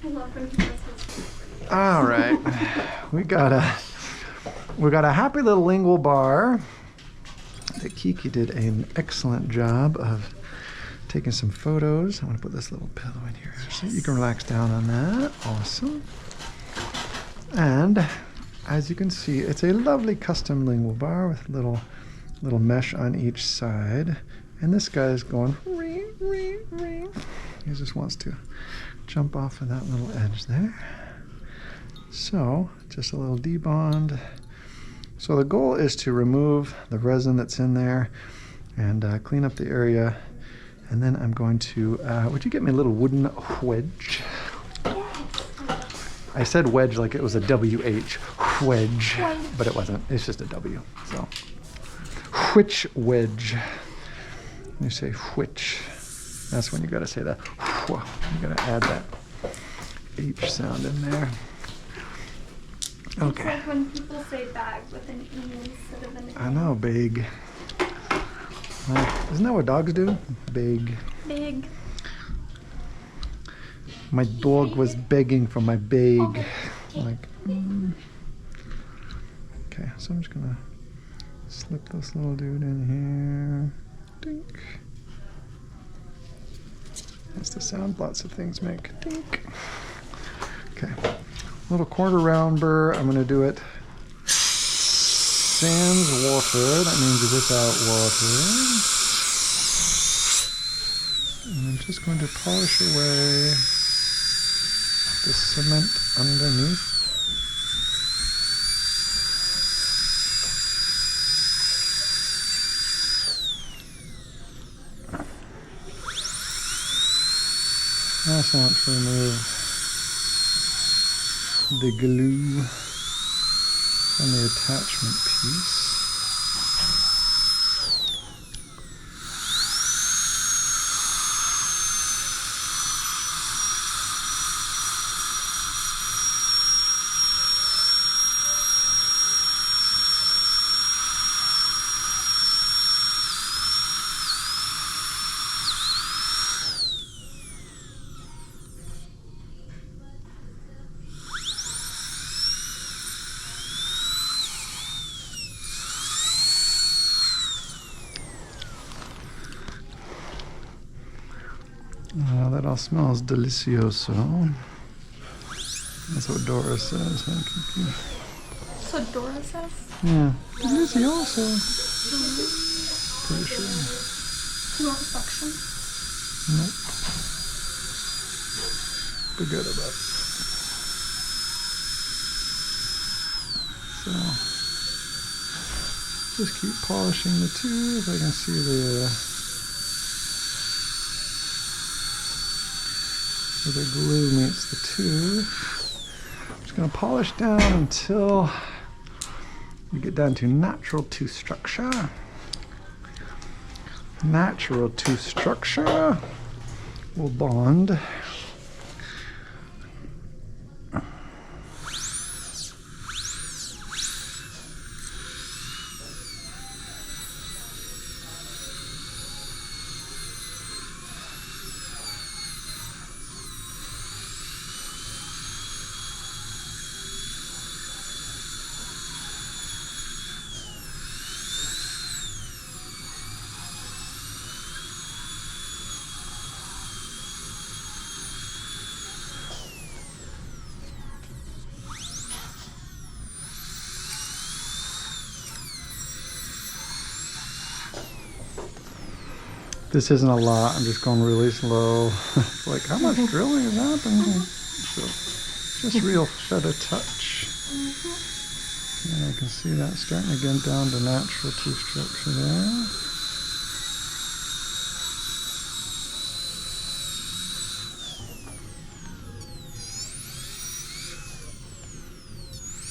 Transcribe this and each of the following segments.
I love when he does his. All right, we got a happy little lingual bar that Kiki did an excellent job of taking some photos. I'm gonna put this little pillow in here so you can relax down on that. Awesome. And as you can see, it's a lovely custom lingual bar with little mesh on each side. And this guy is going ring, ring, ring. He just wants to jump off of that little edge there. So just a little debond. So the goal is to remove the resin that's in there and clean up the area. And then I'm going to, would you get me a little wooden wedge? I said wedge like it was a W-H, wedge, but it wasn't. It's just a W, so. Which wedge? You say which. That's when you gotta say that. You gotta add that H sound in there. Okay. It's like when people say bag with an E instead of an A. I know, big. Isn't that what dogs do? Big. Big. My dog was begging for my big. Like, Okay, so I'm just gonna slip this little dude in here. Dink. That's the sound lots of things make. Dink. Okay, little quarter round burr. I'm gonna do it sans water. That means without water. And I'm just going to polish away the cement underneath. I also want to remove the glue from the attachment piece. That all smells delicioso. That's what Dora says, huh, Kiki? That's what Dora says? Yeah. Delicioso. Pretty sure. No reflection? Nope. Forget about it. So, just keep polishing the tooth. I can see where the glue meets the tooth. I'm just going to polish down until you get down to natural tooth structure. Natural tooth structure will bond. This isn't a lot, I'm just going really slow. It's like, how much drilling is happening? So, just real feather touch. And I can see that starting to get down to natural tooth structure there.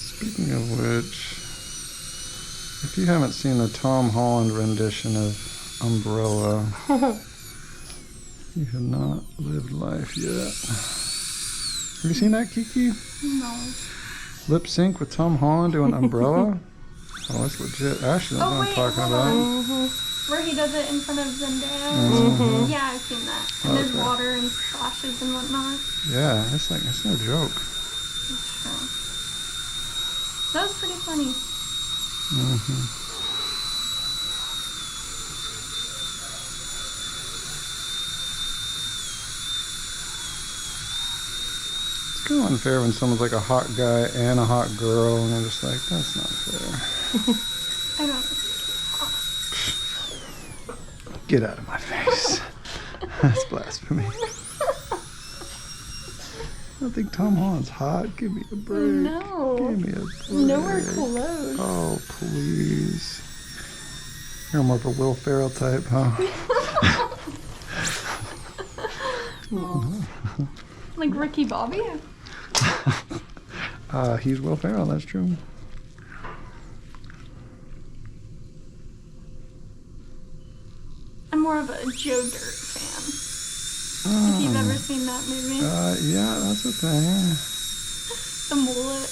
Speaking of which, if you haven't seen the Tom Holland rendition of Umbrella, you have not lived life yet. Have you seen that, Kiki? No. Lip sync with Tom Holland doing Umbrella? Oh, that's legit. Ashley knows what I'm talking about. Where he does it in front of Zendaya. Mm-hmm. Yeah, I've seen that. And there's Okay. water and splashes and whatnot. Yeah, it's like, it's no joke. That's true. That was pretty funny. Mm-hmm. It's kind of unfair when someone's like a hot guy and a hot girl, and they're just like, that's not fair. I don't think Get out of my face. That's blasphemy. I think Tom Holland's hot. Give me a break. No. Give me a break. Nowhere close. Oh, please. You're more of a Will Ferrell type, huh? Like Ricky Bobby? He's Will Ferrell, that's true. I'm more of a Joe Dirt fan. If you've ever seen that movie. Yeah, that's a thing. The mullet.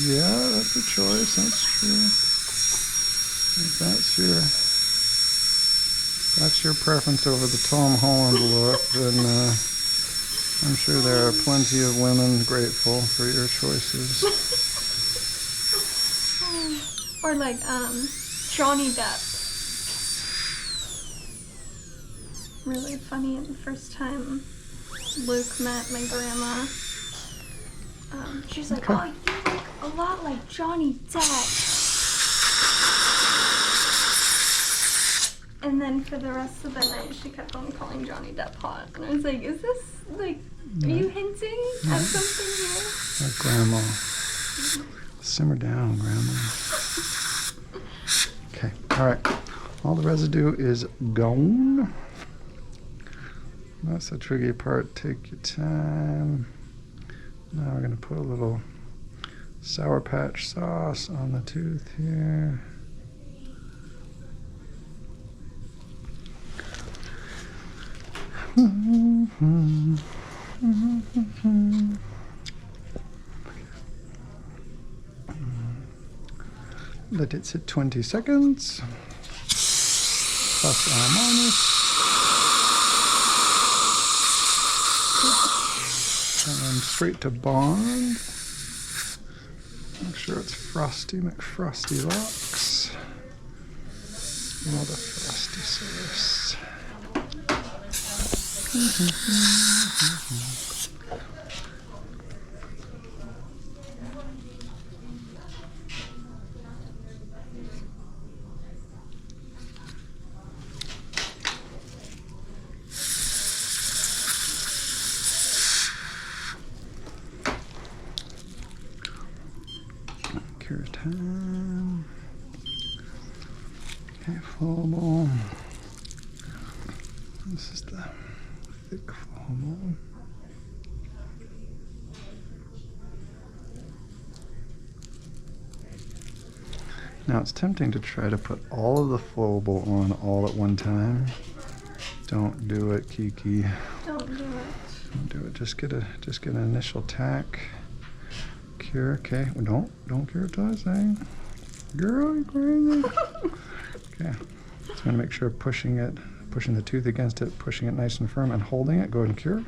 Yeah, that's a choice. That's true. If that's your preference over the Tom Holland look, then I'm sure there are plenty of women grateful for your choices. Or like Johnny Depp. Really funny. The first time Luke met my grandma, she's like, "Oh, you look a lot like Johnny Depp." And then for the rest of the night, she kept on calling Johnny Depp hot. And I was like, "Is this like, are you hinting at something here?" Like Grandma. Simmer down, Grandma. Okay, all right. All the residue is gone. That's the tricky part. Take your time. Now we're going to put a little Sour Patch sauce on the tooth here. Let it sit 20 seconds. Plus or minus. And then straight to bond. Make sure it's Frosty McFrosty Locks. All the Frosty sauce. Cure time. Okay, full bowl. This is the thick full bowl. Now it's tempting to try to put all of the flowable on all at one time. Don't do it, Kiki. Don't do it. Don't do it. Just get an initial tack. Cure, okay. Well, don't cure it till I say. Girl, you crazy. Okay. So I'm gonna make sure pushing the tooth against it, pushing it nice and firm, and holding it. Go ahead and cure.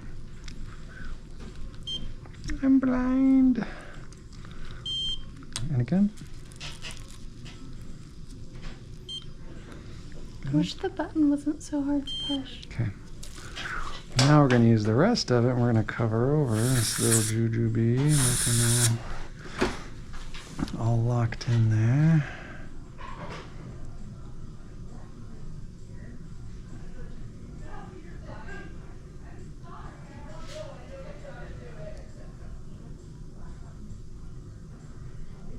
I'm blind. And again. I wish the button wasn't so hard to push. Okay. Now we're going to use the rest of it, and we're going to cover over this little jujube, making all locked in there.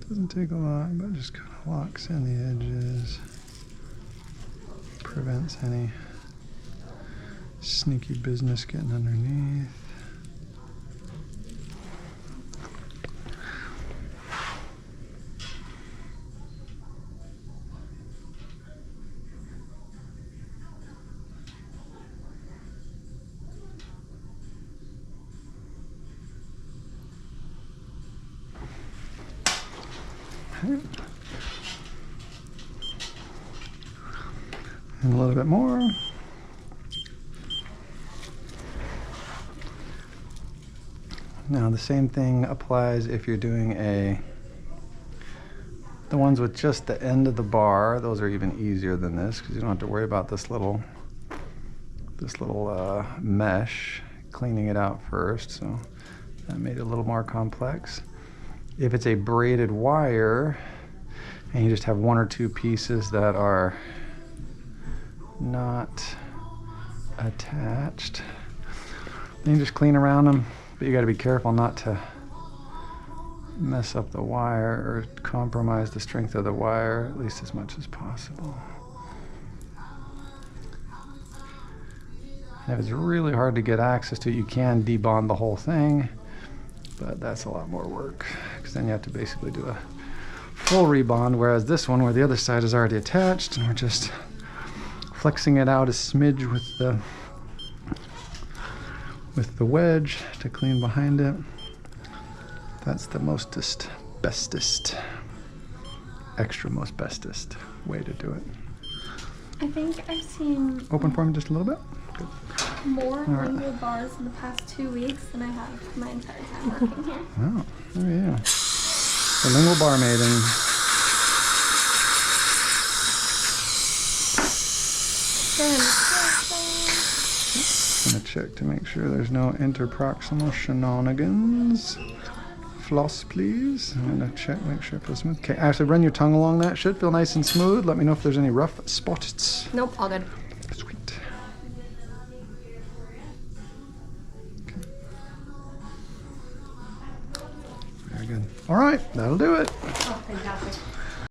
Doesn't take a lot, but just kind of locks in the edges. Prevents any sneaky business getting underneath. And a little bit more. Now the same thing applies if you're doing the ones with just the end of the bar. Those are even easier than this because you don't have to worry about this little mesh, cleaning it out first. So that made it a little more complex. If it's a braided wire and you just have one or two pieces that are not attached, then you just clean around them. But you got to be careful not to mess up the wire or compromise the strength of the wire, at least as much as possible. And if it's really hard to get access to it, you can debond the whole thing, but that's a lot more work because then you have to basically do a full rebond, whereas this one where the other side is already attached and we're just flexing it out a smidge with the wedge to clean behind it. That's the bestest way to do it. I think I've seen Open for me just a little bit. Good. more lingual bars in the past 2 weeks than I have my entire time working here. Oh, there you go. The lingual bar maiden. I'm gonna check to make sure there's no interproximal shenanigans. Floss, please. I'm gonna check, make sure it feels smooth. Okay, Ashley, run your tongue along that. Should feel nice and smooth. Let me know if there's any rough spots. Nope, all good. Sweet. Okay. Very good. All right, that'll do it. Oh, fantastic.